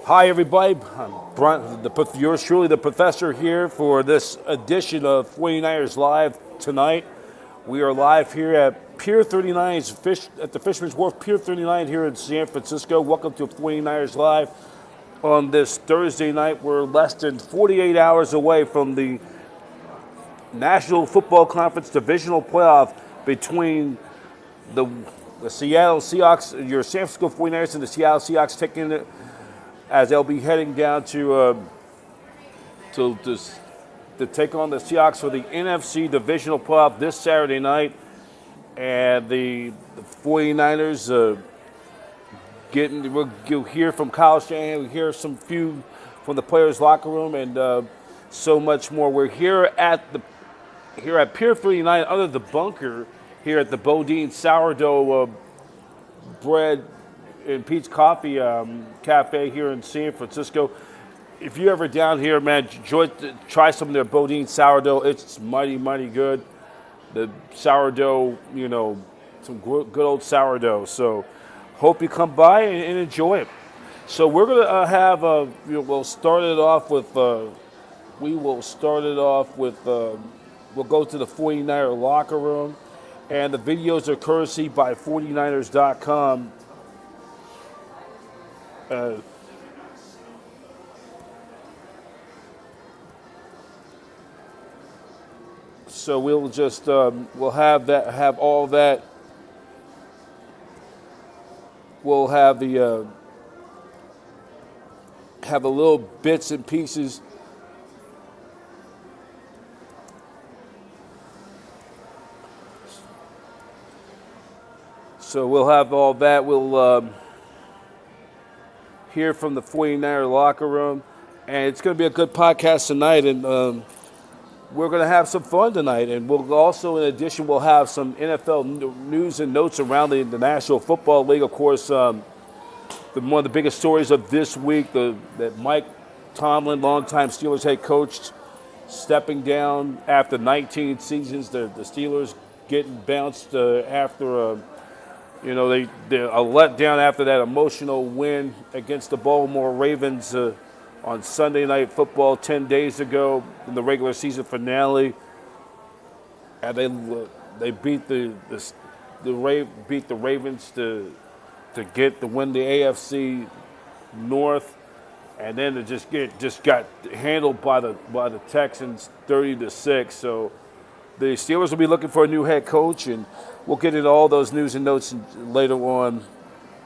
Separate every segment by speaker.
Speaker 1: Hi, everybody. I'm Brian, yours truly, the professor, here for this edition of 49ers Live tonight. We are live here at Pier 39, at the Fisherman's Warf, Pier 39 here in San Francisco. Welcome to 49ers Live on this Thursday night. We're less than 48 hours away from the National Football Conference Divisional Playoff between the Seattle Seahawks, your San Francisco 49ers, and the Seattle Seahawks, taking it as they'll be heading down to take on the Seahawks for the NFC Divisional Playoff this Saturday night. And the 49ers we'll hear from Kyle Shanahan, we'll hear few from the players' locker room, and so much more. We're here at Pier 39 under the bunker here at the Bodine Sourdough Bread and Pete's Coffee Cafe here in San Francisco. If you're ever down here, man, try some of their Bodine sourdough. It's mighty, mighty good. The sourdough, some good old sourdough. So hope you come by and enjoy it. So we're going to we'll start it off with, we'll go to the 49er locker room. And the videos are courtesy by 49ers.com. So we'll just we'll have all that. We'll have the little bits and pieces. So we'll have all that. We'll hear from the 49er locker room. And it's going to be a good podcast tonight. And we're going to have some fun tonight. And we'll also, in addition, we'll have some NFL news and notes around the National Football League. Of course, one of the biggest stories of this week, that Mike Tomlin, longtime Steelers head coach, stepping down after 19 seasons. The Steelers getting bounced after they're a letdown after that emotional win against the Baltimore Ravens on Sunday Night Football 10 days ago in the regular season finale. And they beat the Ravens to win the AFC North, and then it just got handled by the Texans 30-6. So the Steelers will be looking for a new head coach, and we'll get into all those news and notes later on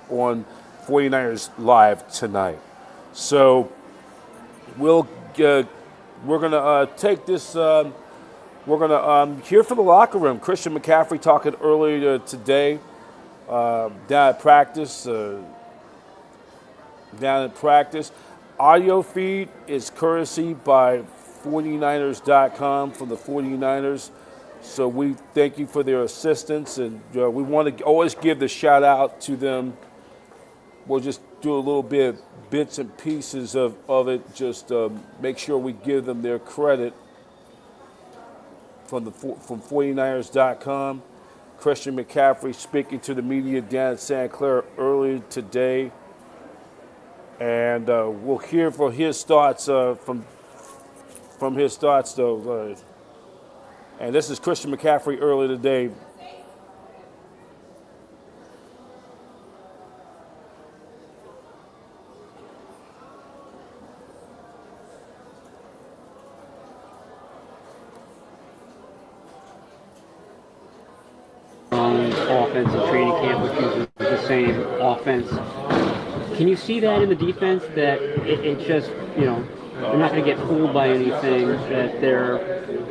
Speaker 1: 49ers Live tonight. So we're gonna take this. We're gonna hear from the locker room. Christian McCaffrey talking earlier today down at practice. Audio feed is courtesy by 49ers.com from the 49ers. So we thank you for their assistance, and we want to always give the shout out to them. We'll just do a little bit bits and pieces of it. Just make sure we give them their credit from 49ers.com. Christian McCaffrey speaking to the media down at Santa Clara earlier today, and we'll hear from his thoughts from his thoughts though. And this is Christian McCaffrey earlier today.
Speaker 2: Offense in training camp, which uses the same offense. Can you see that in the defense, that it just, they're not going to get fooled by anything, that they're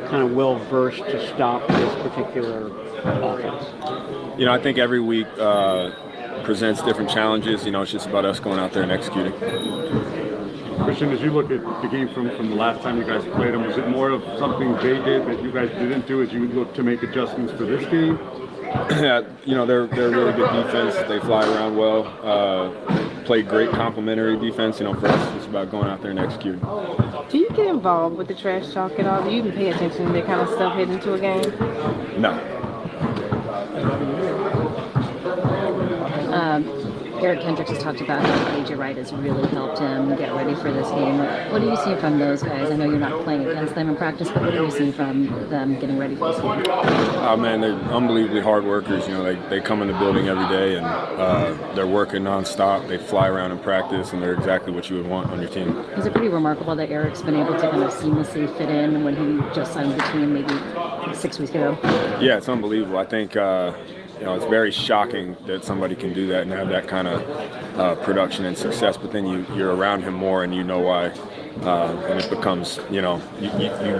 Speaker 2: kind of well versed to stop this particular offense?
Speaker 3: I think every week presents different challenges. It's just about us going out there and executing.
Speaker 4: Christian, as you look at the game from the last time you guys played them, was it more of something they did that you guys didn't do as you look to make adjustments for this game?
Speaker 3: Yeah, they're really good defense. They fly around well. Play great complementary defense. For us, it's about going out there and executing.
Speaker 5: Do you get involved with the trash talk at all? Do you even pay attention to that kind of stuff heading into a game?
Speaker 3: No.
Speaker 6: Eric Hendricks has talked about how AJ Wright has really helped him get ready for this game. What do you see from those guys? I know you're not playing against them in practice, but what do you see from them getting ready for this game?
Speaker 3: Oh, man, they're unbelievably hard workers. They come in the building every day, and they're working nonstop. They fly around in practice, and they're exactly what you would want on your team.
Speaker 6: Is it pretty remarkable that Eric's been able to kind of seamlessly fit in when he just signed the team maybe 6 weeks ago?
Speaker 3: Yeah, it's unbelievable. I think it's very shocking that somebody can do that and have that kind of production and success, but then you're around him more and you know why. And it becomes, you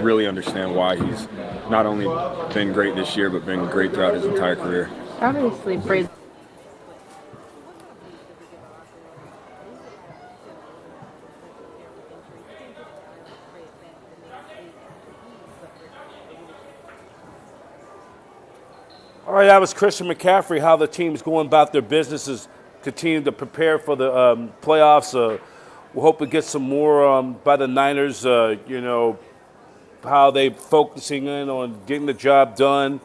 Speaker 3: really understand why he's not only been great this year, but been great throughout his entire career.
Speaker 5: Obviously, praise.
Speaker 1: All right, that was Christian McCaffrey, how the team's going about their businesses, continuing to prepare for the playoffs. We hope we get some more by the Niners, how they focusing in on getting the job done.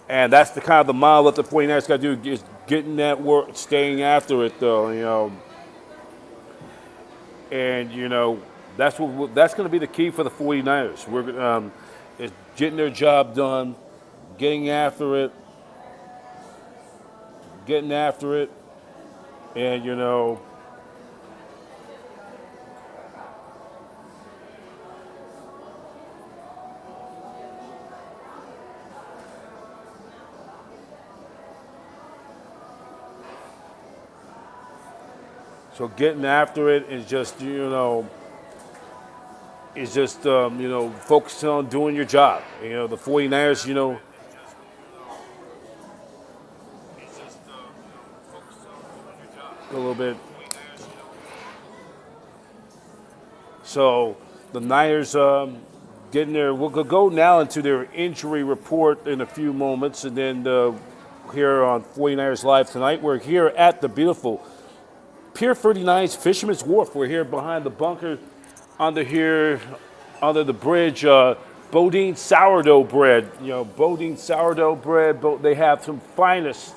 Speaker 1: And that's the kind of the model that the 49ers got to do, is getting that work, staying after it, though, And, that's going to be the key for the 49ers. We're is getting their job done, getting after it, and so getting after it is just focusing on doing your job. The 49ers, a little bit. So the Niners getting there. We'll go now into their injury report in a few moments, and then here on 49ers Live tonight, we're here at the beautiful Pier 39's Fisherman's Warf. We're here behind the bunker, under the bridge. Bodine sourdough bread. Bodine sourdough bread. They have some finest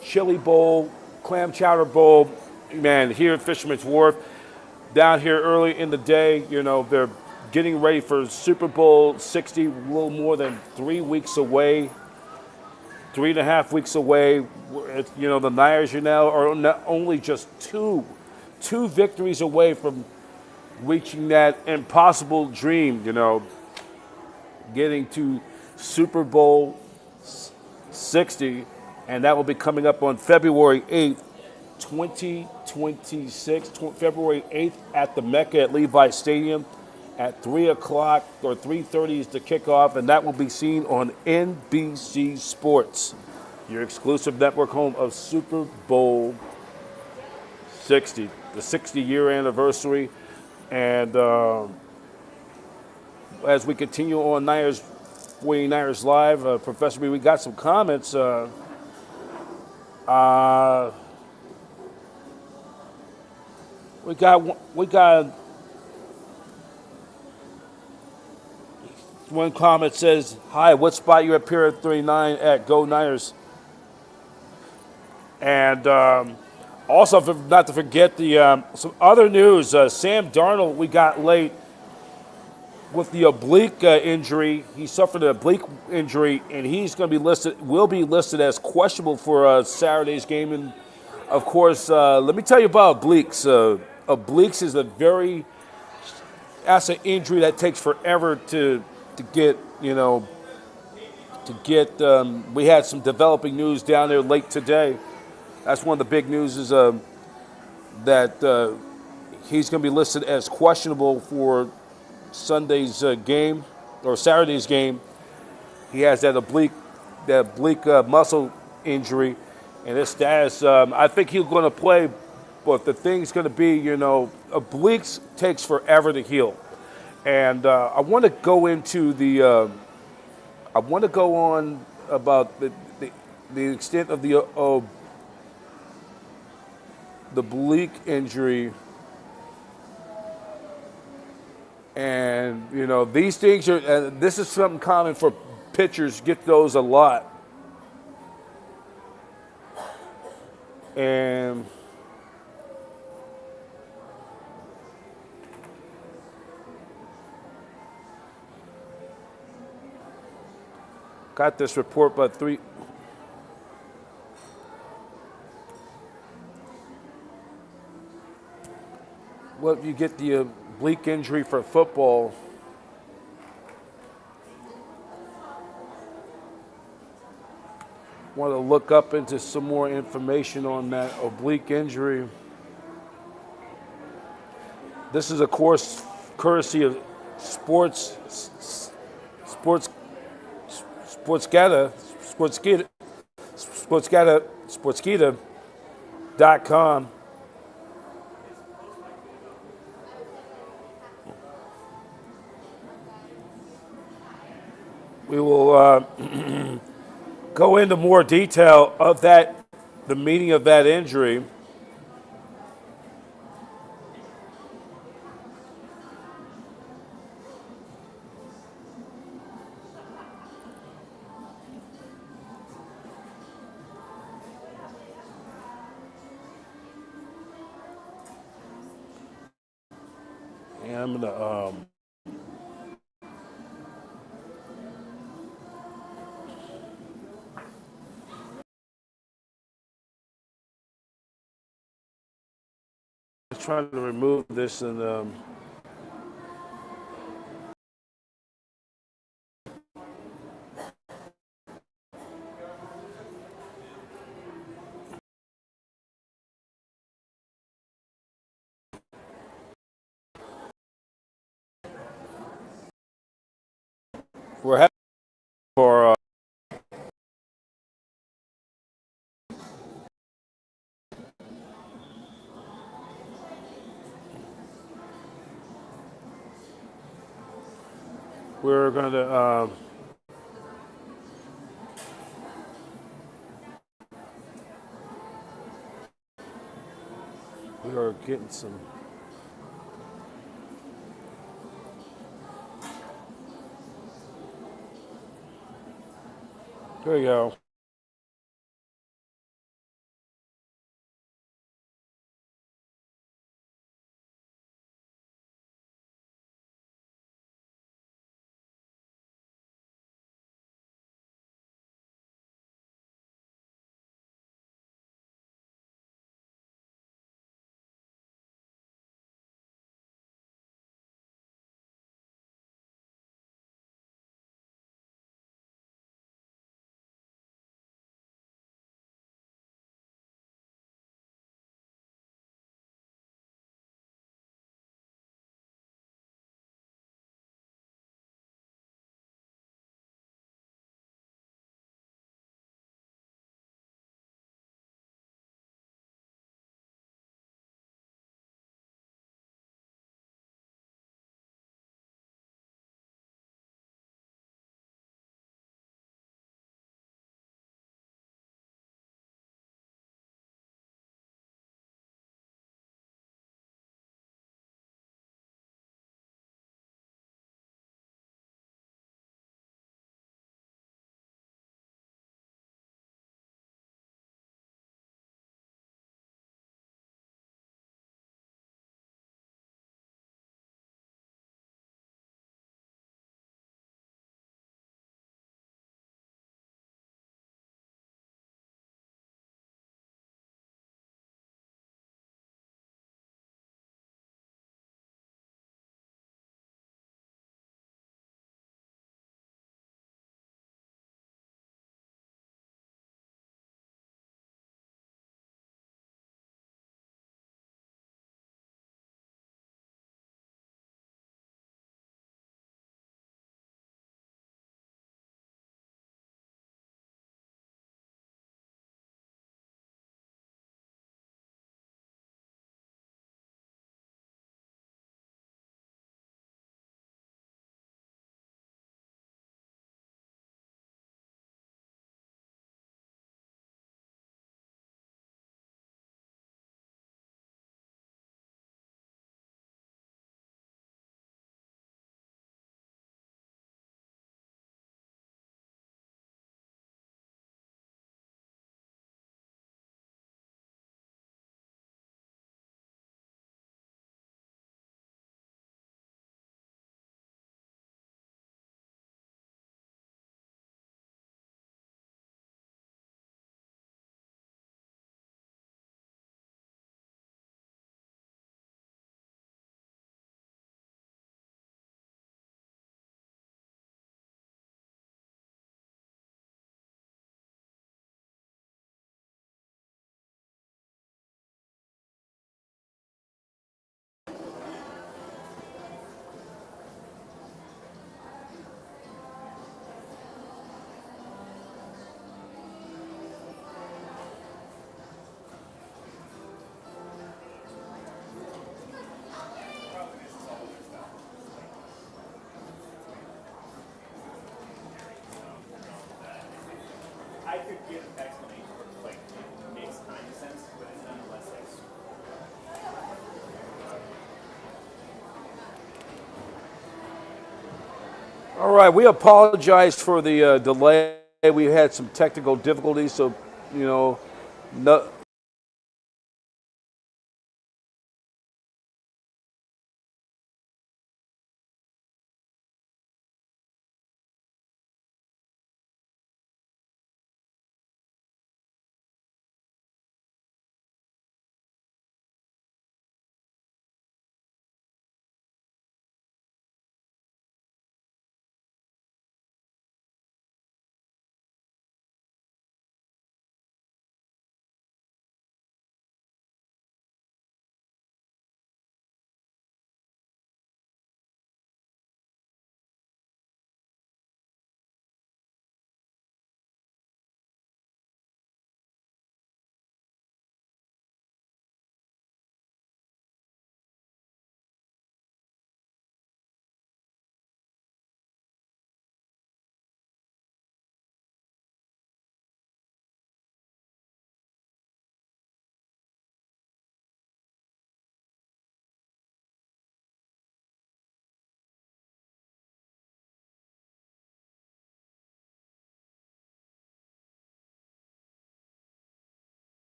Speaker 1: chili bowl, clam chowder bowl, man, here at Fisherman's Wharf. Down here early in the day, they're getting ready for Super Bowl 60, a little more than 3 weeks away, 3.5 weeks away. The Niners, are not only just two victories away from reaching that impossible dream, getting to Super Bowl 60. And that will be coming up on February 8th, 2026, February 8th at the Mecca at Levi Stadium at 3 o'clock or 3:30 is the kickoff, and that will be seen on NBC Sports, your exclusive network home of Super Bowl 60, the 60-year anniversary. And as we continue on 49ers Live, Professor B, we got some comments. We got one comment says, "Hi, what spot you at Pier 39 at? Go Niners." And also, not to forget some other news. Sam Darnold, we got late with the oblique injury. He suffered an oblique injury, and he's going to will be listed as questionable for Saturday's game. And of course, let me tell you about obliques. Obliques is that's an injury that takes forever to get. We had some developing news down there late today. That's one of the big news is that he's going to be listed as questionable for Sunday's game or Saturday's game. He has that oblique muscle injury, and his status. I think he's going to play, but the thing's going to be, obliques takes forever to heal, and I want to go into the. I want to go on about the extent of the oblique injury. And these things are. This is something common for pitchers. Get those a lot. And got this report by three. Well, you get the oblique injury for football. Want to look up into some more information on that oblique injury. This is, of course, courtesy of Sportskeeda.com. We will go into more detail of that, the meaning of that injury. And I'm gonna trying to remove this, and we're having for we're going to we are getting some. Here we go.
Speaker 7: could give an explanation which like makes kind of sense, but it's nonetheless like.
Speaker 1: All right, we apologize for the delay. We had some technical difficulties, so no,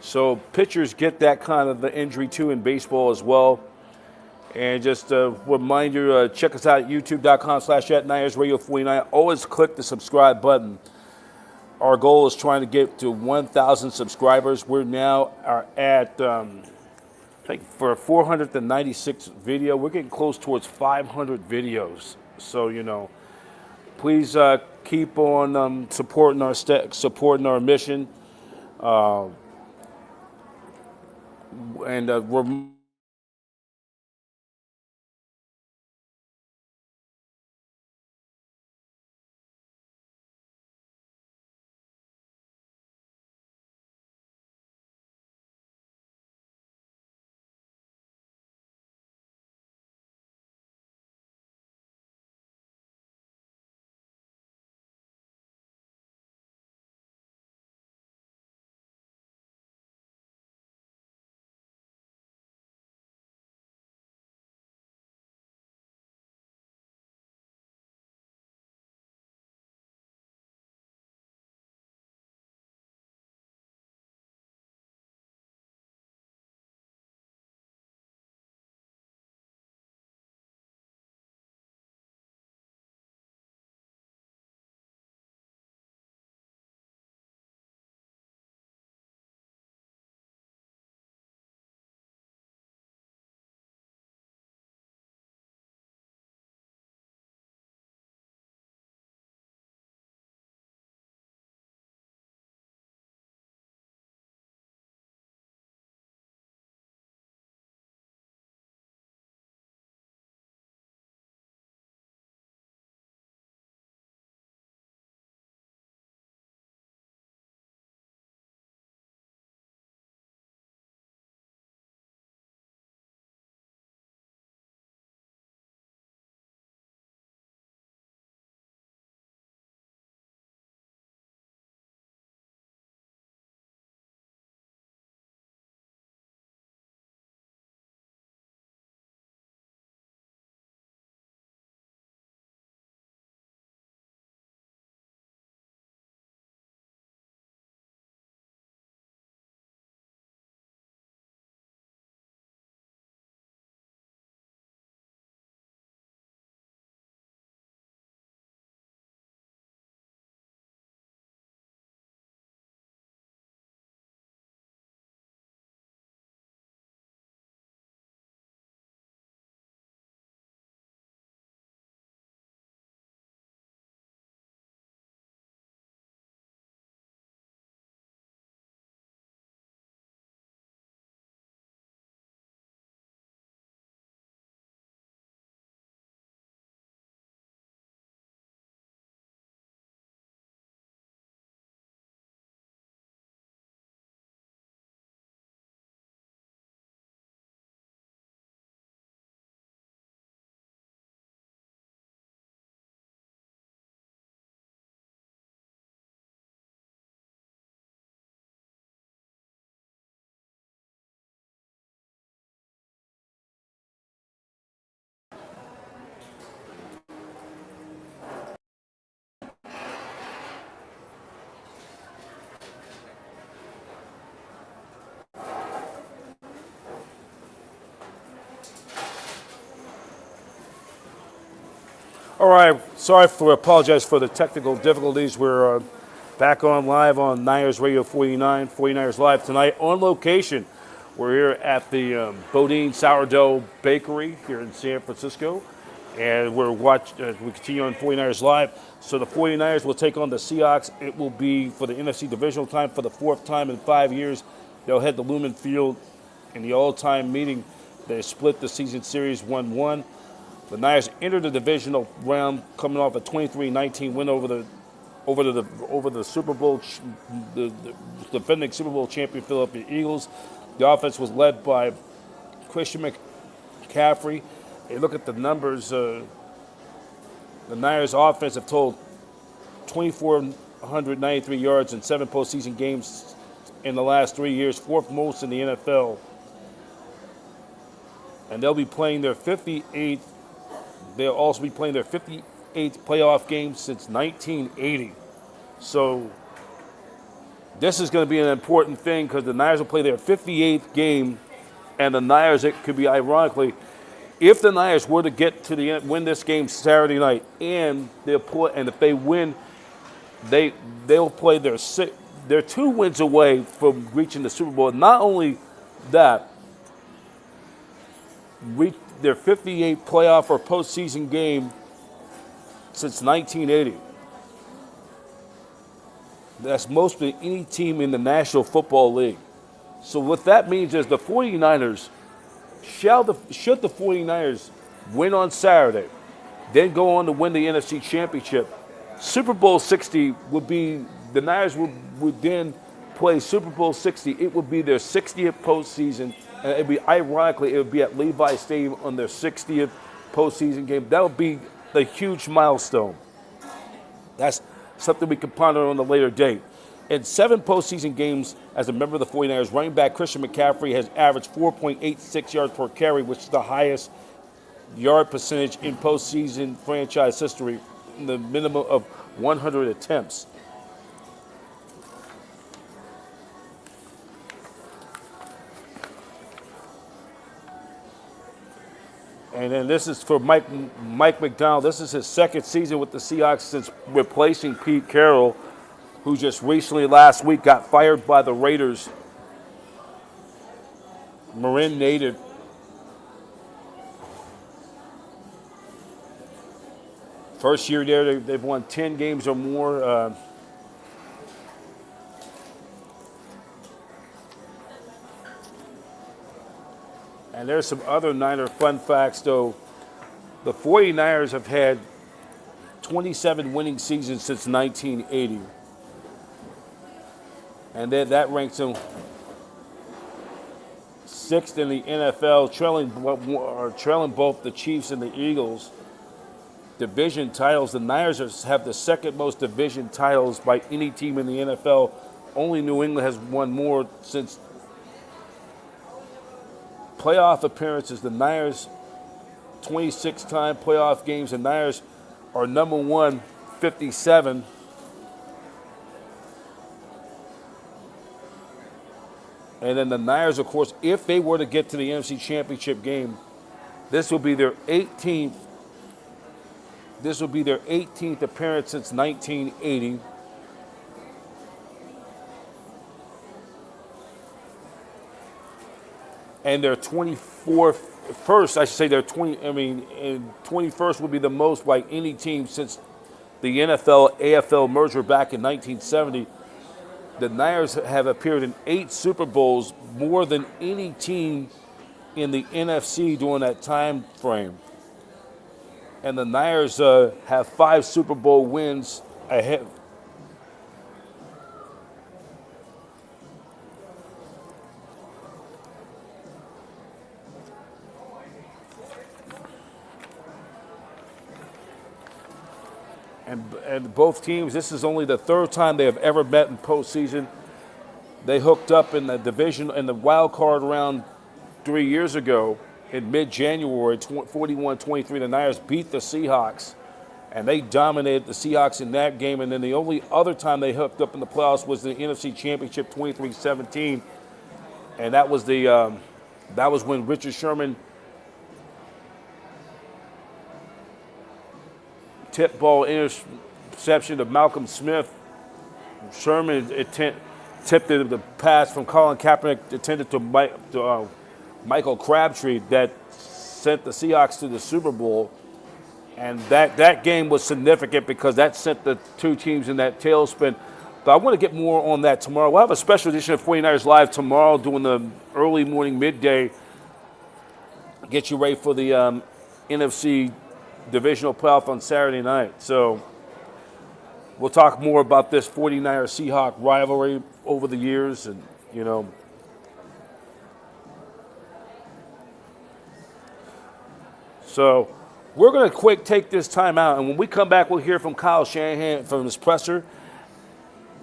Speaker 1: so pitchers get that kind of injury too in baseball as well. And just a reminder, check us out at youtube.com/@NinersRadio49. Always click the subscribe button. Our goal is trying to get to 1,000 subscribers. We're now are at, I think for a 496 video, we're getting close towards 500 videos. So, please keep on supporting our mission. And we're All right, apologize for the technical difficulties. We're back on live on Niners Radio 49, 49ers Live tonight on location. We're here at the Bodine Sourdough Bakery here in San Francisco, and we continue on 49ers Live. So the 49ers will take on the Seahawks. It will be for the NFC Divisional time for the fourth time in 5 years. They'll head to Lumen Field in the all-time meeting. They split the season series 1-1. The Niners entered the divisional round coming off a 23-19 win over the Super Bowl, the defending Super Bowl champion Philadelphia Eagles. The offense was led by Christian McCaffrey. Hey, look at the numbers. The Niners offense have totaled 2,493 yards in 7 postseason games in the last 3 years, fourth most in the NFL. And they'll be playing their 58th. They'll also be playing their 58th playoff game since 1980. So this is going to be an important thing because the Niners will play their 58th game, and the Niners, it could be ironically, if the Niners were to get to the end, win this game Saturday night, and if they win, they'll play they're 2 wins away from reaching the Super Bowl. Not only that, their 58th playoff or postseason game since 1980. That's most of any team in the National Football League. So what that means is the 49ers, should the 49ers win on Saturday, then go on to win the NFC Championship, Super Bowl 60 would be, the Niners would then play Super Bowl 60. It would be their 60th postseason. And it would be at Levi Stadium on their 60th postseason game. That would be the huge milestone. That's something we can ponder on a later date. In 7 postseason games as a member of the 49ers, running back Christian McCaffrey has averaged 4.86 yards per carry, which is the highest yard percentage in postseason franchise history, in the minimum of 100 attempts. And then this is for Mike McDonald. This is his 2nd season with the Seahawks since replacing Pete Carroll, who just recently last week got fired by the Raiders. Marin native. First year there, they've won 10 games or more. And there's some other Niner fun facts, though. The 49ers have had 27 winning seasons since 1980. And then that ranks them 6th in the NFL, trailing both the Chiefs and the Eagles. Division titles, the Niners have the 2nd most division titles by any team in the NFL. Only New England has won more since playoff appearances. The Niners, 26-time playoff games. The Niners are number 1, 57. And then the Niners, of course, if they were to get to the NFC Championship game, this will be their 18th. This will be their 18th appearance since 1980. And their 21st will be the most by any team since the NFL-AFL merger back in 1970. The Niners have appeared in 8 Super Bowls, more than any team in the NFC during that time frame. And the Niners have 5 Super Bowl wins ahead. And both teams, this is only the 3rd time they have ever met in postseason. They hooked up in the division in the wild card round 3 years ago in mid-January, 41-23. The Niners beat the Seahawks, and they dominated the Seahawks in that game. And then the only other time they hooked up in the playoffs was the NFC Championship, 23-17, and that was when Richard Sherman tip ball interception of Malcolm Smith. Sherman tipped the pass from Colin Kaepernick intended to Michael Crabtree that sent the Seahawks to the Super Bowl. And that game was significant because that sent the two teams in that tailspin. But I want to get more on that tomorrow. We'll have a special edition of 49ers Live tomorrow doing the early morning, midday. Get you ready for the NFC Divisional Playoff on Saturday night. So we'll talk more about this 49er-Seahawk rivalry over the years. And, you know, so we're going to take this time out. And when we come back, we'll hear from Kyle Shanahan from his presser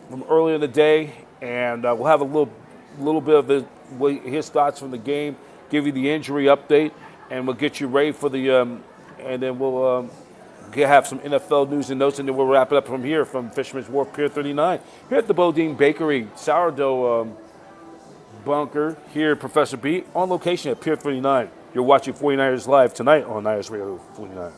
Speaker 1: from earlier in the day. And we'll have a little bit of his thoughts from the game, give you the injury update, and we'll get you ready for the and then we'll have some NFL news and notes, and then we'll wrap it up from here from Fisherman's Warf, Pier 39. Here at the Bodine Bakery sourdough bunker here at Professor B on location at Pier 39. You're watching 49ers Live tonight on Niners Radio 49.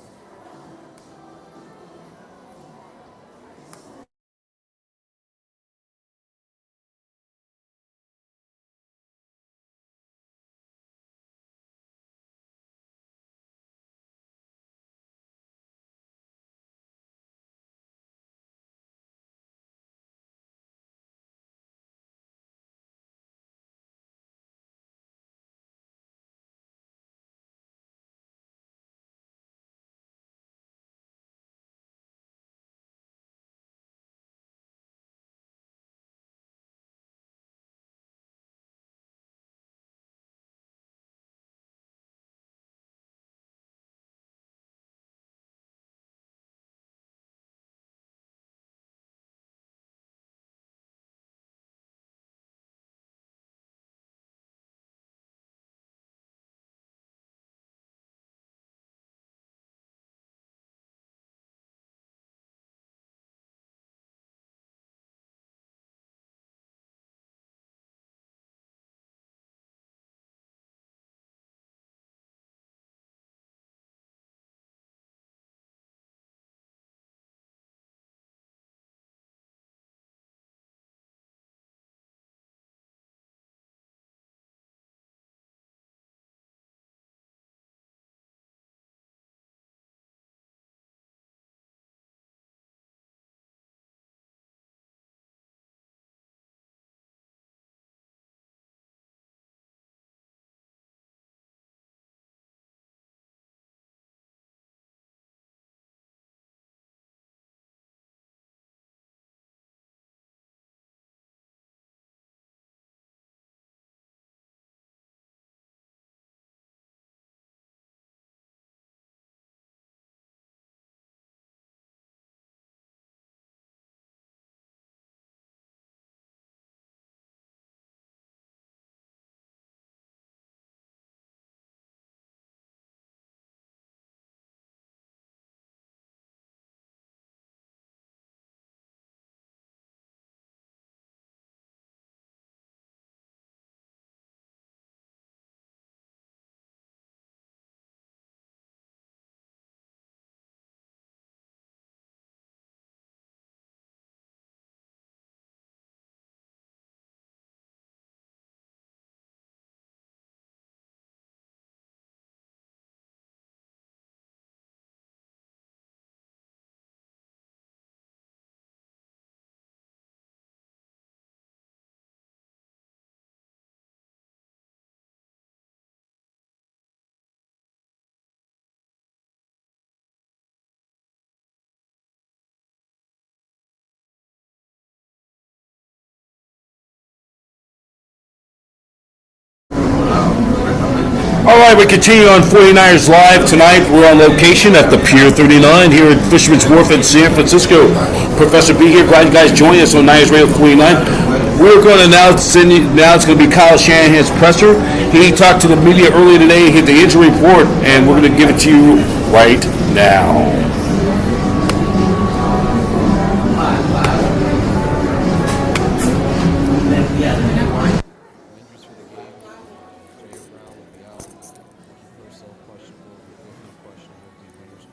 Speaker 1: All right, we continue on 49ers Live tonight. We're on location at the Pier 39 here at Fisherman's Wharf in San Francisco. Professor B here. Glad you guys joined us on Niners Radio 49. We're going to now it's going to be Kyle Shanahan's presser. He talked to the media earlier today, hit the injury report, and we're going to give it to you right now.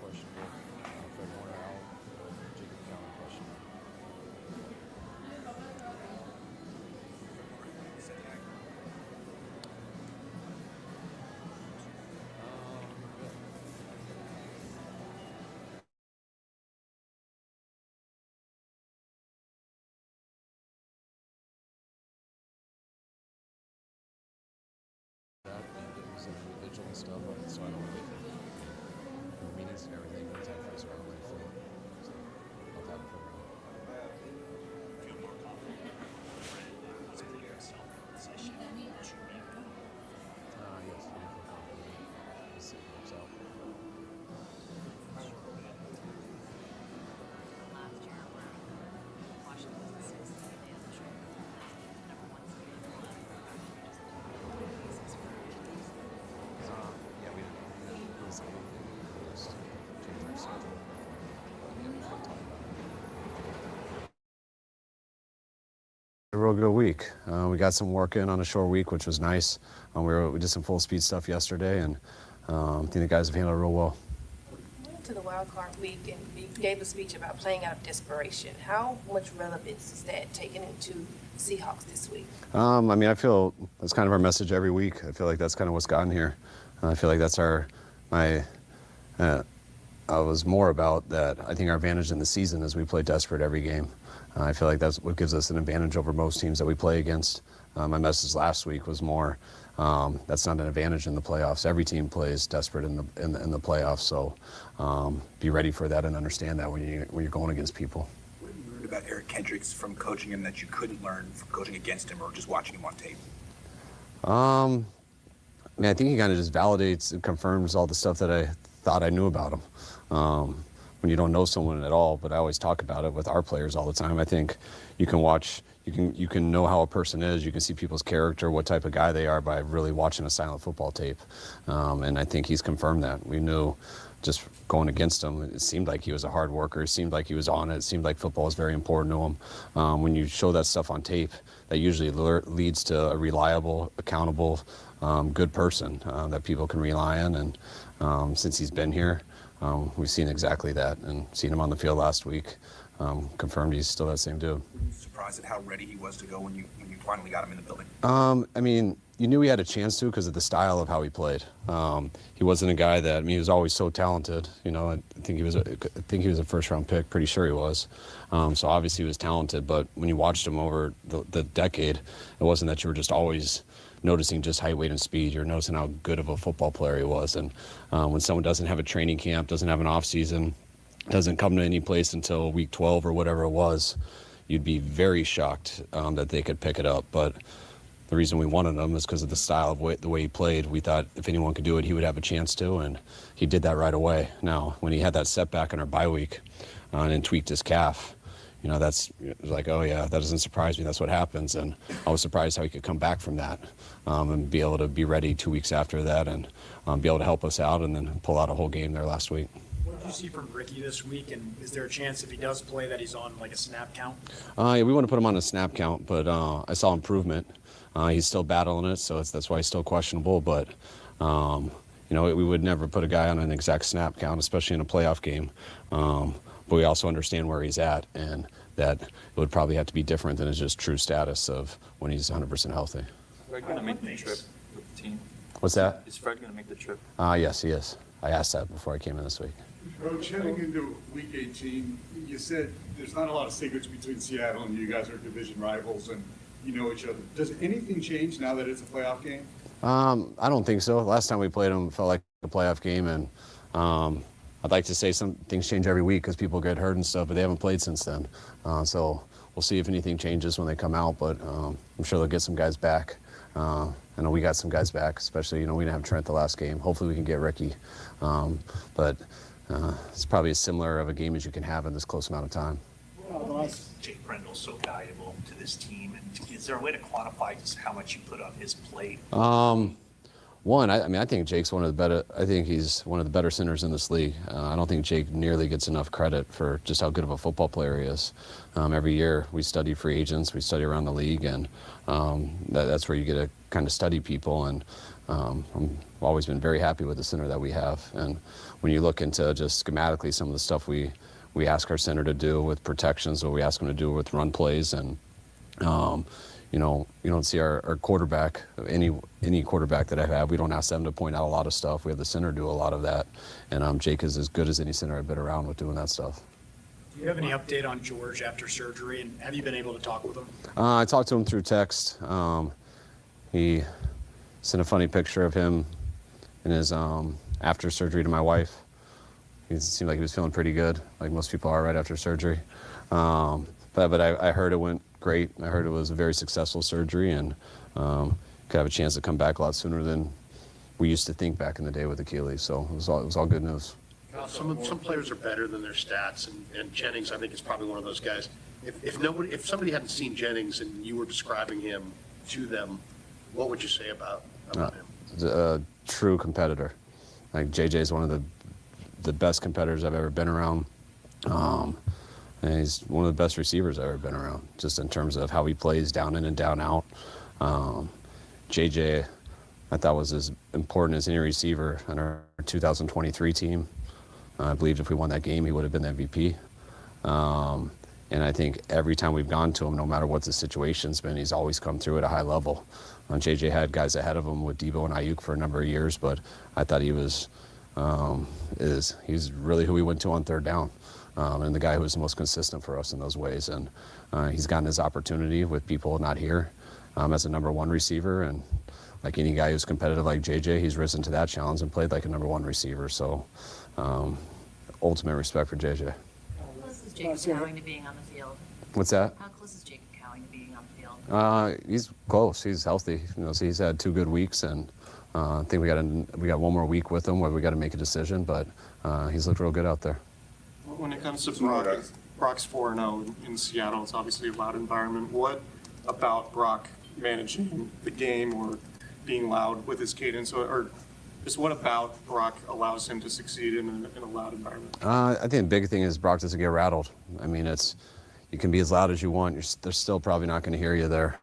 Speaker 8: Questionable. schedule and stuff, so I don't really think in the meetings and everything, once I face around, I feel it. So I'll have it for around.
Speaker 7: Feel more confident. It's a clear self-possession. Should be good.
Speaker 8: Yes, I feel confident. We'll see if it works out.
Speaker 9: Last year where Washington was the sixth seed, they had the number one seed in the league.
Speaker 8: Yeah, we didn't lose anything. We just changed our schedule. Yeah, we can talk about it. A real good week. We got some work in on a short week, which was nice. We did some full speed stuff yesterday, and I think the guys have handled it real well.
Speaker 10: We went to the wild card week and you gave a speech about playing out of desperation. How much relevance is that taken into the Seahawks this week?
Speaker 8: I mean, I feel that's kind of our message every week. I feel like that's kind of what's gotten here. I feel like that's I was more about that. I think our advantage in the season is we play desperate every game. I feel like that's what gives us an advantage over most teams that we play against. My message last week was more, that's not an advantage in the playoffs. Every team plays desperate in the playoffs, so be ready for that and understand that when you're going against people.
Speaker 11: What have you learned about Eric Kendricks from coaching him that you couldn't learn from coaching against him or just watching him on tape?
Speaker 8: I mean, I think he kind of just validates and confirms all the stuff that I thought I knew about him. When you don't know someone at all, but I always talk about it with our players all the time. I think you can watch, you can know how a person is. You can see people's character, what type of guy they are by really watching a silent football tape. And I think he's confirmed that. We knew just going against him, it seemed like he was a hard worker. It seemed like he was on it. It seemed like football was very important to him. When you show that stuff on tape, that usually leads to a reliable, accountable, good person that people can rely on. And since he's been here, we've seen exactly that, and seen him on the field last week. Confirmed he's still that same dude.
Speaker 11: Surprised at how ready he was to go when you finally got him in the building?
Speaker 8: I mean, you knew he had a chance to because of the style of how he played. He wasn't a guy that, I mean, he was always so talented. You know, I think he was a first-round pick. Pretty sure he was. So obviously he was talented. But when you watched him over the decade, it wasn't that you were just always noticing just height, weight, and speed. You're noticing how good of a football player he was. And when someone doesn't have a training camp, doesn't have an off season, doesn't come to any place until week 12 or whatever it was, you'd be very shocked that they could pick it up. But the reason we wanted him is because of the style of the way he played. We thought if anyone could do it, he would have a chance to, and he did that right away. Now, when he had that setback in our bye week and tweaked his calf, you know, it was like, oh yeah, that doesn't surprise me. That's what happens. And I was surprised how he could come back from that and be able to be ready 2 weeks after that and be able to help us out and then pull out a whole game there last week.
Speaker 12: What did you see from Ricky this week, and is there a chance if he does play that he's on like a snap count?
Speaker 8: Yeah, we want to put him on a snap count, but I saw improvement. He's still battling it, so that's why he's still questionable. But you know, we would never put a guy on an exact snap count, especially in a playoff game. But we also understand where he's at, and that it would probably have to be different than his just true status of when he's 100% healthy.
Speaker 13: Is Fred going to make the trip with the team?
Speaker 8: What's that?
Speaker 13: Is Fred going to make the trip?
Speaker 8: Yes, he is. I asked that before I came in this week.
Speaker 4: Coach, heading into Week 18, you said there's not a lot of secrets between Seattle and you guys are division rivals and you know each other. Does anything change now that it's a playoff game?
Speaker 8: I don't think so. Last time we played them, it felt like a playoff game, and I'd like to say some things change every week because people get hurt and stuff, but they haven't played since then. So we'll see if anything changes when they come out, but I'm sure they'll get some guys back. I know we got some guys back, especially, you know, we didn't have Trent the last game. Hopefully we can get Ricky. But it's probably as similar of a game as you can have in this close amount of time.
Speaker 7: Jake Brendle's so valuable to this team, and is there a way to quantify just how much you put on his plate?
Speaker 8: One, I mean, I think Jake's one of the better. I think he's one of the better centers in this league. I don't think Jake nearly gets enough credit for just how good of a football player he is. Every year we study free agents, we study around the league, and that's where you get to kind of study people. And I've always been very happy with the center that we have. And when you look into just schematically some of the stuff we ask our center to do with protections, what we ask him to do with run plays, and you know, you don't see our quarterback, any quarterback that I've had, we don't ask them to point out a lot of stuff. We have the center do a lot of that. And Jake is as good as any center I've been around with doing that stuff.
Speaker 12: Do you have any update on George after surgery, and have you been able to talk with him?
Speaker 8: I talked to him through text. He sent a funny picture of him in his after surgery to my wife. He seemed like he was feeling pretty good, like most people are right after surgery. But I heard it went great. I heard it was a very successful surgery, and could have a chance to come back a lot sooner than we used to think back in the day with Achilles. So it was all good news.
Speaker 14: Some players are better than their stats, and Jennings, I think, is probably one of those guys. If somebody hadn't seen Jennings and you were describing him to them, what would you say about him?
Speaker 8: A true competitor. Like JJ is one of the best competitors I've ever been around. And he's one of the best receivers I've ever been around, just in terms of how he plays down in and down out. JJ, I thought, was as important as any receiver on our 2023 team. I believed if we won that game, he would have been the MVP. And I think every time we've gone to him, no matter what the situation's been, he's always come through at a high level. JJ had guys ahead of him with Debo and Ayuk for a number of years, but I thought he was he's really who we went to on third down. And the guy who was the most consistent for us in those ways. And he's gotten his opportunity with people not here as a number one receiver. And like any guy who's competitive like JJ, he's risen to that challenge and played like a number one receiver. So ultimate respect for JJ.
Speaker 9: How close is Jacob Cowing to being on the field?
Speaker 8: What's that?
Speaker 9: How close is Jacob Cowing to being on the field?
Speaker 8: He's close. He's healthy. So he's had 2 good weeks, and I think we got one more week with him where we got to make a decision. But he's looked real good out there.
Speaker 15: When it comes to Brock's 4-0 in Seattle, it's obviously a loud environment. What about Brock managing the game or being loud with his cadence, or just what about Brock allows him to succeed in a loud environment?
Speaker 8: I think the big thing is Brock doesn't get rattled. I mean, you can be as loud as you want. They're still probably not going to hear you there.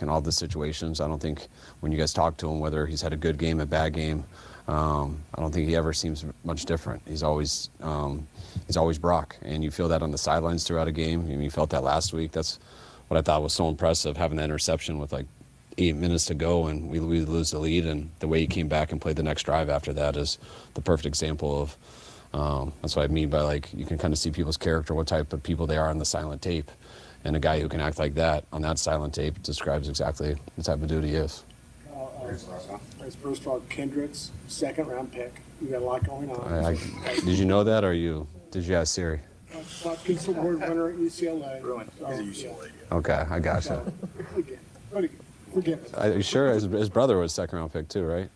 Speaker 8: In all the situations, I don't think when you guys talk to him, whether he's had a good game, a bad game, I don't think he ever seems much different. He's always Brock, and you feel that on the sidelines throughout a game. And you felt that last week. That's what I thought was so impressive, having that interception with like 8 minutes to go, and we lose the lead, and the way he came back and played the next drive after that is the perfect example of. That's what I mean by, like, you can kind of see people's character, what type of people they are on the silent tape. And a guy who can act like that on that silent tape describes exactly the type of dude he is.
Speaker 16: First of all, Kendricks, 2nd-round pick. You got a lot going on.
Speaker 8: Did you know that, or did you ask Siri?
Speaker 16: Pizza Award winner at UCLA.
Speaker 11: He's a UCLA.
Speaker 8: Okay, I gotcha.
Speaker 16: Forgive it.
Speaker 8: Are you sure? His brother was 2nd-round pick too, right?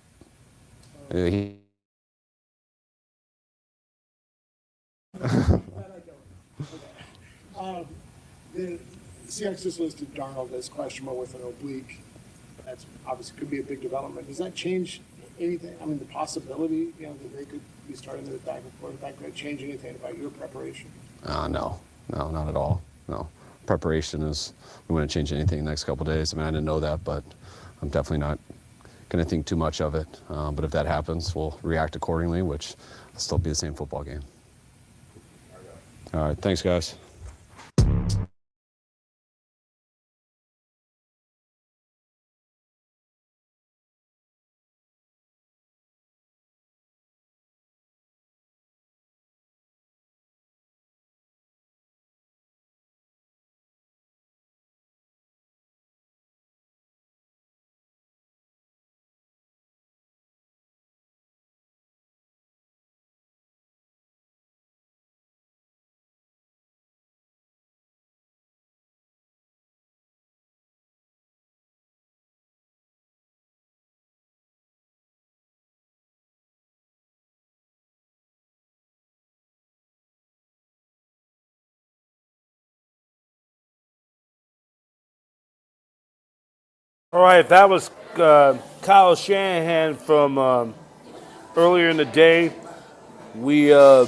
Speaker 16: The Seahawks just listed Darnold as questionable with an oblique. That's obviously could be a big development. Does that change anything? I mean, the possibility, that they could be starting the back and quarterback, could that change anything about your preparation?
Speaker 8: No, not at all. No, preparation is, we wouldn't change anything in the next couple of days. I mean, I didn't know that, but I'm definitely not going to think too much of it. But if that happens, we'll react accordingly, which will still be the same football game. All right, thanks, guys.
Speaker 1: All right, that was Kyle Shanahan from earlier in the day. We're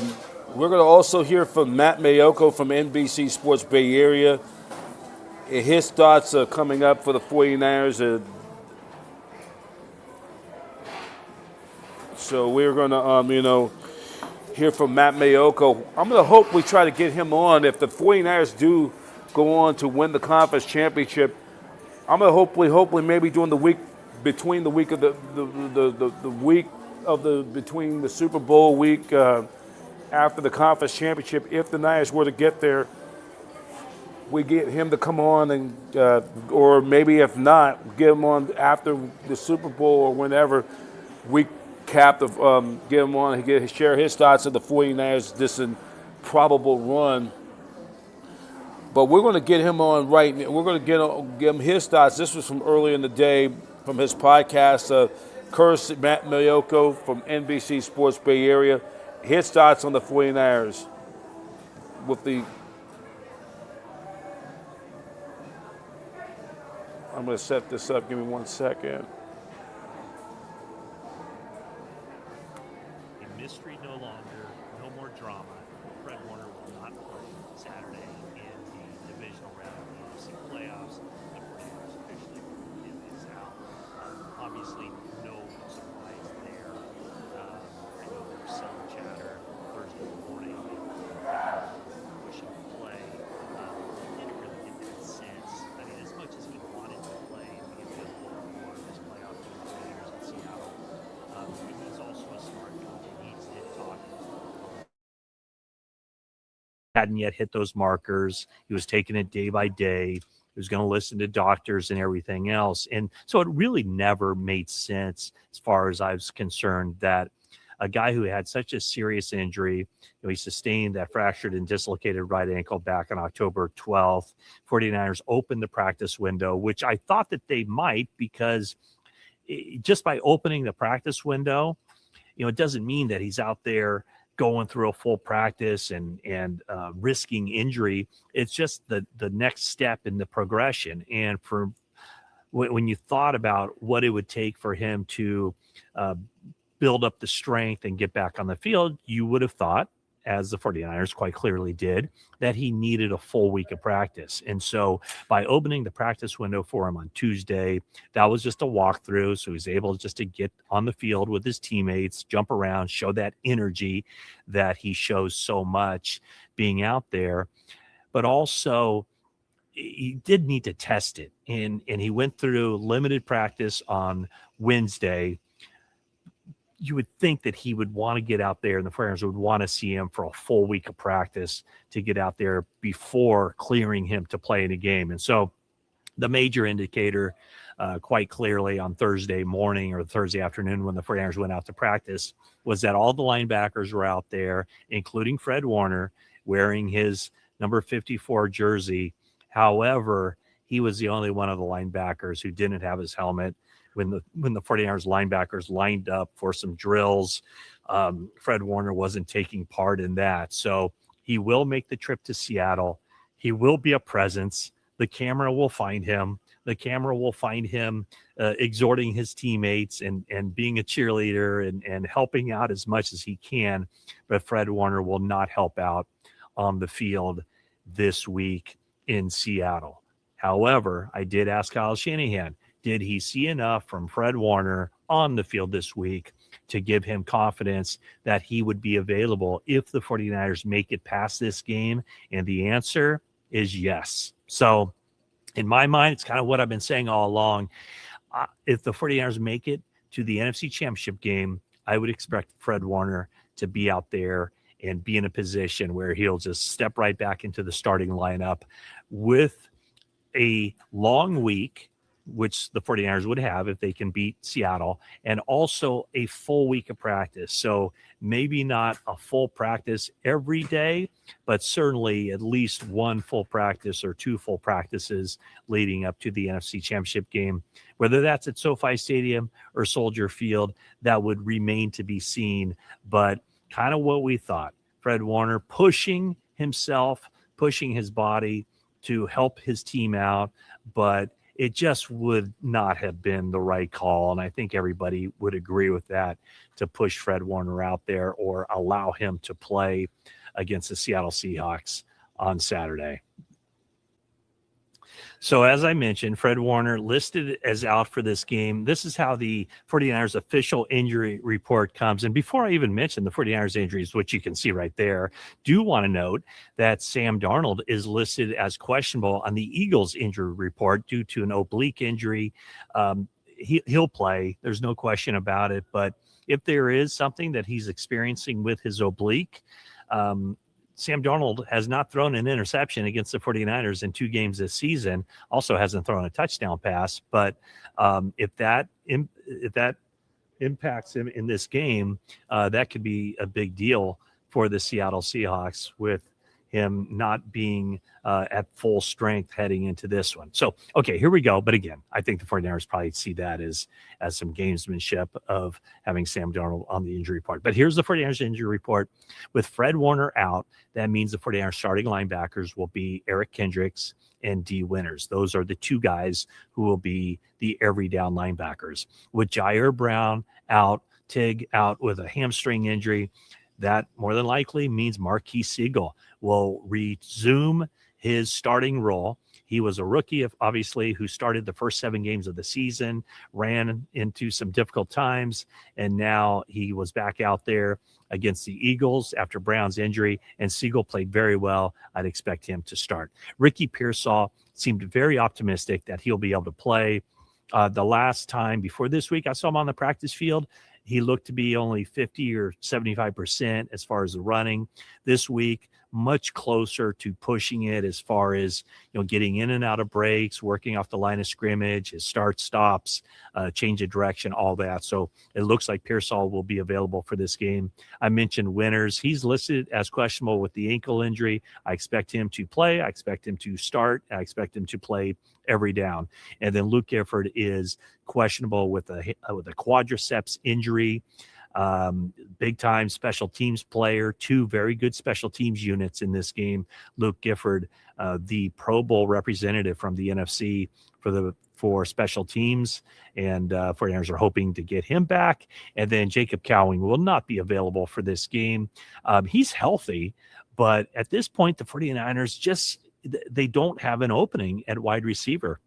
Speaker 1: going to also hear from Matt Mayoko from NBC Sports Bay Area. His thoughts are coming up for the 49ers. So we're going to, hear from Matt Mayoko. I'm going to hope we try to get him on if the 49ers do go on to win the conference championship. I'm gonna hopefully maybe during the week between the week of the week of between the Super Bowl week after the conference championship, if the Niners were to get there, we get him to come on and, or maybe if not, get him on after the Super Bowl or whenever we cap the, get him on and share his thoughts of the 49ers, this improbable run. But we're going to get him on right now. We're going to give him his thoughts. This was from earlier in the day from his podcast, Curtis Matt Mayoko from NBC Sports Bay Area. His thoughts on the 49ers with the... I'm going to set this up. Give me 1 second.
Speaker 17: A mystery no longer, no more drama. Fred Warner will not play Saturday in the divisional round of the NFC Playoffs. The 49ers officially in this out. Obviously, no surprise there. I know there was some chatter Thursday morning pushing to play. Didn't really get that sense. I mean, as much as he wanted to play and be available for this playoff game with the Raiders in Seattle, he's also a smart coach and he's hit talk. Hadn't yet hit those markers. He was taking it day by day. He was going to listen to doctors and everything else. And so it really never made sense as far as I was concerned that a guy who had such a serious injury, he sustained that fractured and dislocated right ankle back on October 12th. 49ers opened the practice window, which I thought that they might because just by opening the practice window, it doesn't mean that he's out there going through a full practice and risking injury. It's just the next step in the progression. And for when you thought about what it would take for him to build up the strength and get back on the field, you would have thought, as the 49ers quite clearly did, that he needed a full week of practice. And so by opening the practice window for him on Tuesday, that was just a walkthrough. So he was able just to get on the field with his teammates, jump around, show that energy that he shows so much being out there. But also he did need to test it. And he went through limited practice on Wednesday. You would think that he would want to get out there and the 49ers would want to see him for a full week of practice to get out there before clearing him to play in a game. And so the major indicator quite clearly on Thursday morning or Thursday afternoon when the 49ers went out to practice was that all the linebackers were out there, including Fred Warner, wearing his number 54 jersey. However, he was the only one of the linebackers who didn't have his helmet. When the 49ers linebackers lined up for some drills, Fred Warner wasn't taking part in that. So he will make the trip to Seattle. He will be a presence. The camera will find him. The camera will find him exhorting his teammates and being a cheerleader and helping out as much as he can. But Fred Warner will not help out on the field this week in Seattle. However, I did ask Kyle Shanahan, did he see enough from Fred Warner on the field this week to give him confidence that he would be available if the 49ers make it past this game? And the answer is yes. So in my mind, it's kind of what I've been saying all along. If the 49ers make it to the NFC Championship game, I would expect Fred Warner to be out there and be in a position where he'll just step right back into the starting lineup with a long week, which the 49ers would have if they can beat Seattle, and also a full week of practice. So maybe not a full practice every day, but certainly at least one full practice or two full practices leading up to the NFC Championship game. Whether that's at SoFi Stadium or Soldier Field, that would remain to be seen. But kind of what we thought. Fred Warner pushing himself, pushing his body to help his team out, but it just would not have been the right call. And I think everybody would agree with that, to push Fred Warner out there or allow him to play against the Seattle Seahawks on Saturday. So as I mentioned, Fred Warner listed as out for this game. This is how the 49ers official injury report comes. And before I even mention the 49ers injuries, which you can see right there, do want to note that Sam Darnold is listed as questionable on the Eagles injury report due to an oblique injury. He'll play. There's no question about it. But if there is something that he's experiencing with his oblique, Sam Darnold has not thrown an interception against the 49ers in 2 games this season, also hasn't thrown a touchdown pass. But if that impacts him in this game, that could be a big deal for the Seattle Seahawks, with him not being at full strength heading into this one. So, okay, here we go. But again, I think the 49ers probably see that as some gamesmanship of having Sam Darnold on the injury report. But here's the 49ers injury report. With Fred Warner out, that means the 49ers starting linebackers will be Eric Kendricks and D. Winters. Those are the 2 guys who will be the every down linebackers. With Jair Brown out, Tig out with a hamstring injury, that more than likely means Marquise Siegel will resume his starting role. He was a rookie, obviously, who started the first 7 games of the season, ran into some difficult times, and now he was back out there against the Eagles after Brown's injury, and Siegel played very well. I'd expect him to start. Ricky Pearsall seemed very optimistic that he'll be able to play. The last time before this week I saw him on the practice field, he looked to be only 50 or 75% as far as the running. This week, much closer to pushing it as far as, getting in and out of breaks, working off the line of scrimmage, his start stops, change of direction, all that. So it looks like Pearsall will be available for this game. I mentioned Winters. He's listed as questionable with the ankle injury. I expect him to play. I expect him to start. I expect him to play every down. And then Luke Gifford is questionable with a quadriceps injury. Big time special teams player, 2 very good special teams units in this game. Luke Gifford, the Pro Bowl representative from the NFC for special teams, and 49ers are hoping to get him back. And then Jacob Cowing will not be available for this game. He's healthy, but at this point, the 49ers they don't have an opening at wide receiver.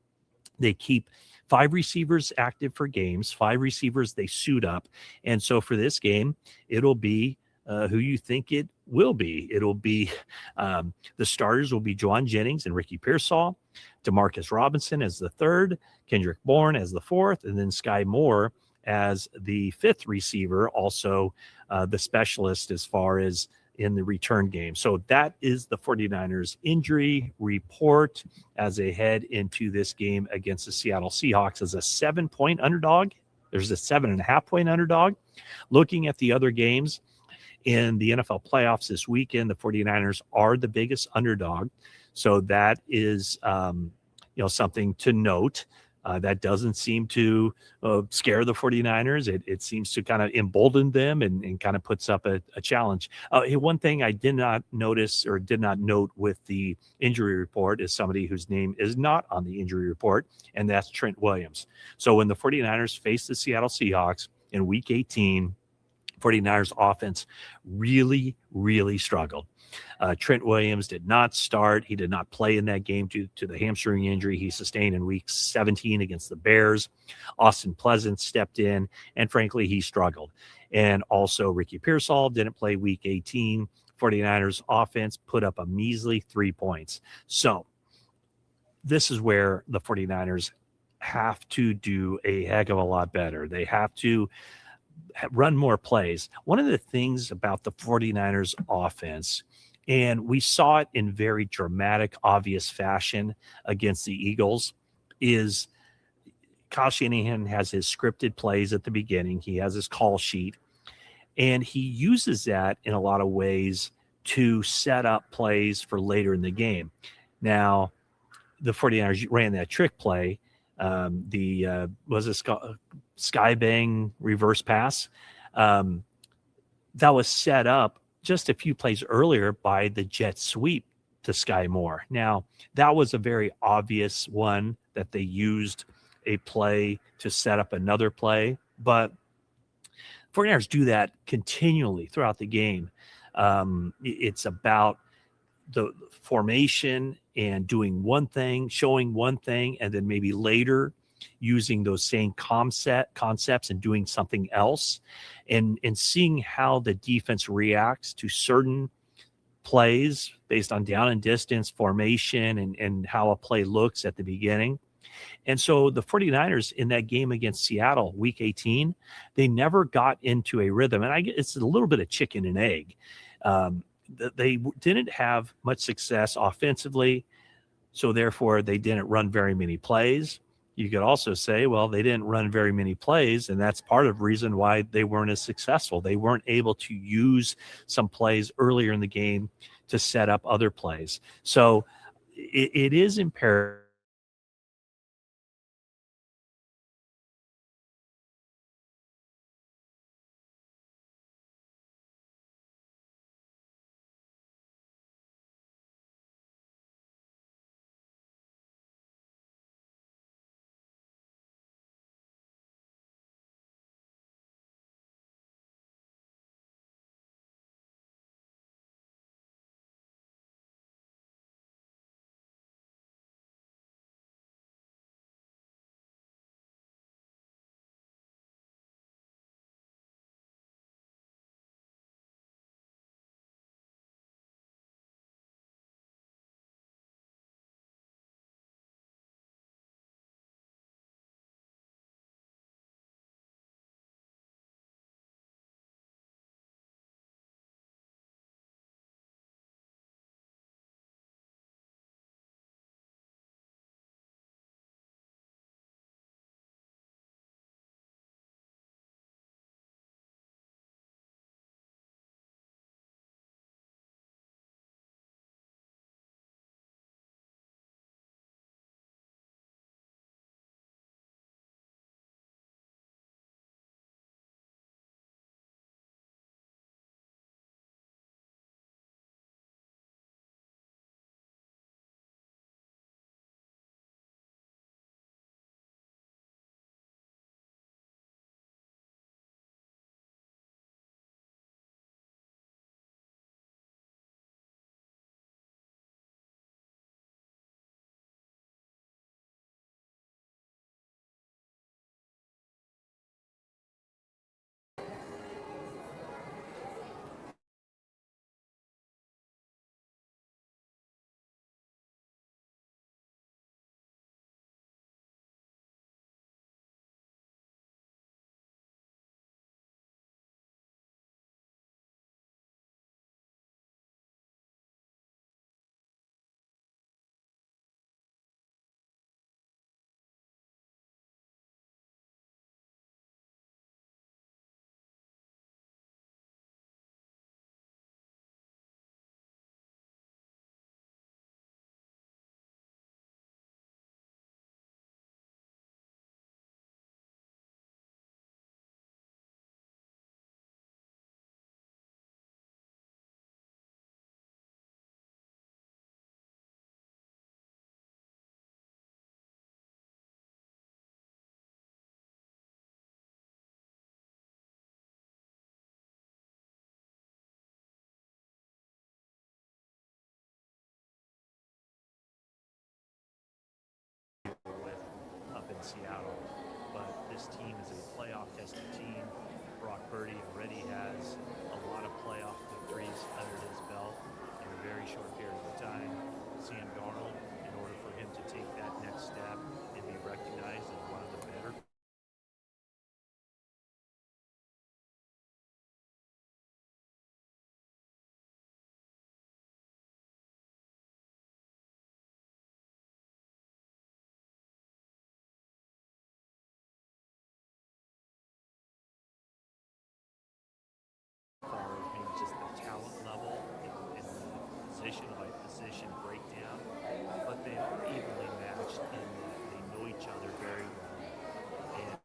Speaker 17: They keep 5 receivers active for games, 5 receivers they suit up. And so for this game, it'll be who you think it will be. It'll be the starters will be Juwan Jennings and Ricky Pearsall, Demarcus Robinson as the 3rd, Kendrick Bourne as the 4th, and then Sky Moore as the 5th receiver, also the specialist as far as in the return game. So that is the 49ers injury report as they head into this game against the Seattle Seahawks as a 7-point underdog. There's a 7.5-point underdog. Looking at the other games in the NFL playoffs this weekend, the 49ers are the biggest underdog. So that is, something to note. That doesn't seem to scare the 49ers. It seems to kind of embolden them and kind of puts up a challenge. One thing I did not notice or did not note with the injury report is somebody whose name is not on the injury report, and that's Trent Williams. So when the 49ers faced the Seattle Seahawks in Week 18, 49ers offense really, really struggled. Trent Williams did not start. He did not play in that game due to the hamstring injury he sustained in Week 17 against the Bears. Austin Pleasant stepped in, and frankly, he struggled. And also Ricky Pearsall didn't play Week 18. 49ers offense put up a measly 3 points. So this is where the 49ers have to do a heck of a lot better. They have to run more plays. One of the things about the 49ers offense, and we saw it in very dramatic, obvious fashion against the Eagles, is Kyle Shanahan has his scripted plays at the beginning. He has his call sheet, and he uses that in a lot of ways to set up plays for later in the game. Now, the 49ers ran that trick play. Sky bang reverse pass that was set up just a few plays earlier by the jet sweep to Sky Moore. Now, that was a very obvious one that they used a play to set up another play, but 49ers do that continually throughout the game. It's about the formation and doing one thing, showing one thing, and then maybe later using those same concepts and doing something else, and seeing how the defense reacts to certain plays based on down and distance, formation, and how a play looks at the beginning. And so the 49ers in that game against Seattle, Week 18, they never got into a rhythm. And it's a little bit of chicken and egg. they didn't have much success offensively, so therefore they didn't run very many plays. You could also say, well, they didn't run very many plays, and that's part of the reason why they weren't as successful. They weren't able to use some plays earlier in the game to set up other plays. So it is imperative. Up in Seattle, but this team is a playoff tested team. Brock Purdy already has a lot of playoff victories under his belt in a very short period of time. Sam Darnold, in order for him to take that next step and be recognized as one of the better far as being just the talent level and the position by position breakdown, but they are evenly matched in that they know each other very well. And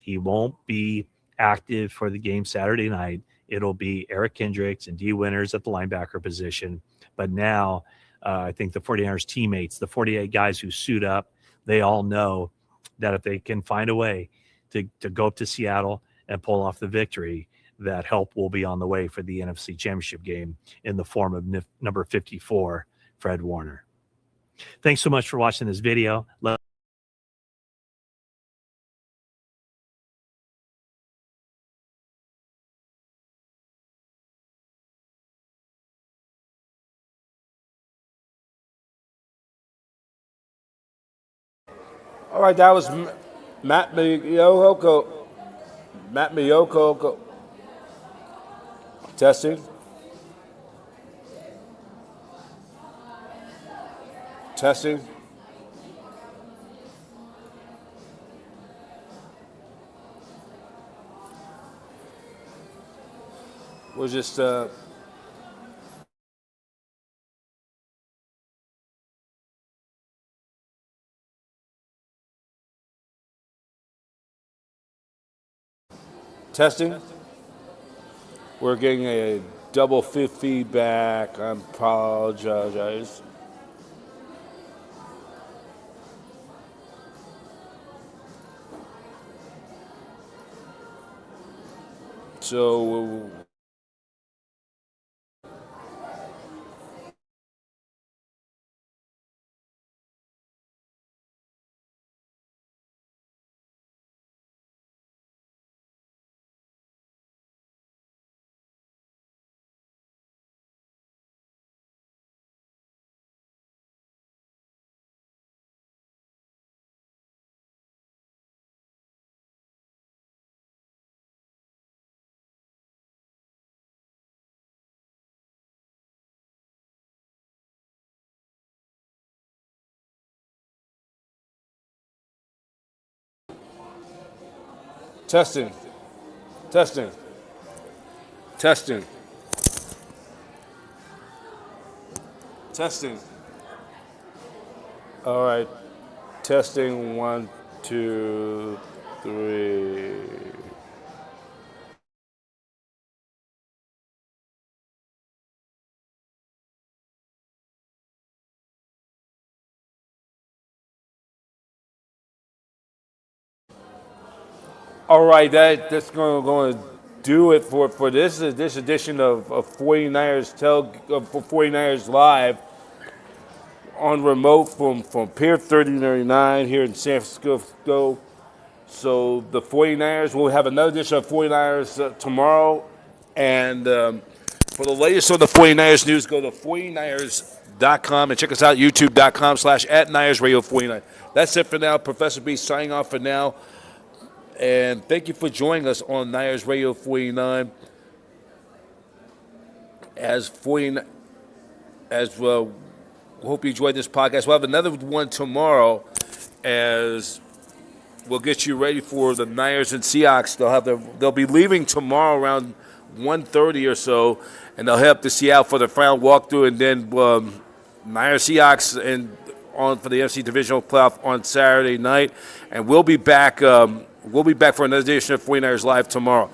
Speaker 17: he won't be active for the game Saturday night. It'll be Eric Kendricks and D Winters at the linebacker position. But now I think the 49ers teammates, the 48 guys who suit up, they all know that if they can find a way to go up to Seattle and pull off the victory, that help will be on the way for the NFC Championship game in the form of number 54, Fred Warner. Thanks so much for watching this video.
Speaker 1: All right, that was Matt Miyoko. Matt Miyoko. Testing. Testing. We're just testing. We're getting a double feedback. I apologize. So testing. Testing. Testing. Testing. All right. Testing. 1, 2, 3. All right, that's going to do it for this edition of 49ers for 49ers Live on remote from Pier 3099 here in San Francisco. So the 49ers will have another edition of 49ers tomorrow. And for the latest on the 49ers news, go to 49ers.com and check us out, youtube.com/@NinersRadio49. That's it for now. Professor B signing off for now. And thank you for joining us on Niners Radio 49 as well. We hope you enjoyed this podcast. We'll have another one tomorrow as we'll get you ready for the Niners and Seahawks. They'll be leaving tomorrow around 1:30 or so, and they'll head up to Seattle for the final walkthrough, and then Niners Seahawks and on for the NFC Divisional Playoff on Saturday night, and we'll be back. We'll be back for another edition of 49ers Live tomorrow.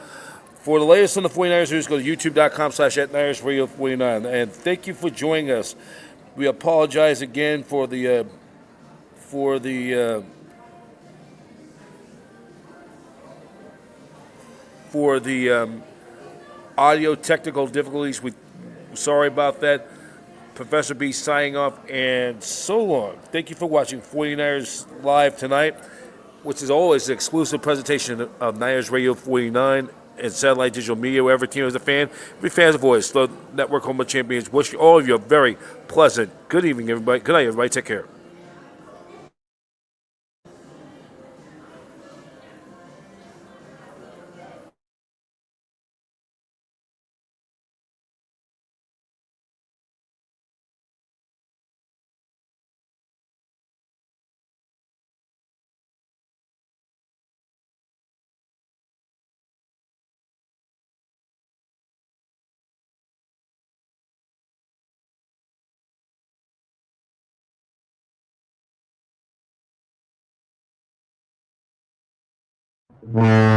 Speaker 1: For the latest on the 49ers news, go to youtube.com/@NinersRadio49. And thank you for joining us. We apologize again for the audio technical difficulties. Sorry about that. Professor B signing off, and so long. Thank you for watching 49ers Live tonight, which is always an exclusive presentation of Niners Radio 49 and Satellite Digital Media, wherever team is a fan. Every fan's a voice. The Network Home of Champions. Wish all of you a very pleasant good evening, everybody. Good night, everybody. Take care.
Speaker 18: Wow.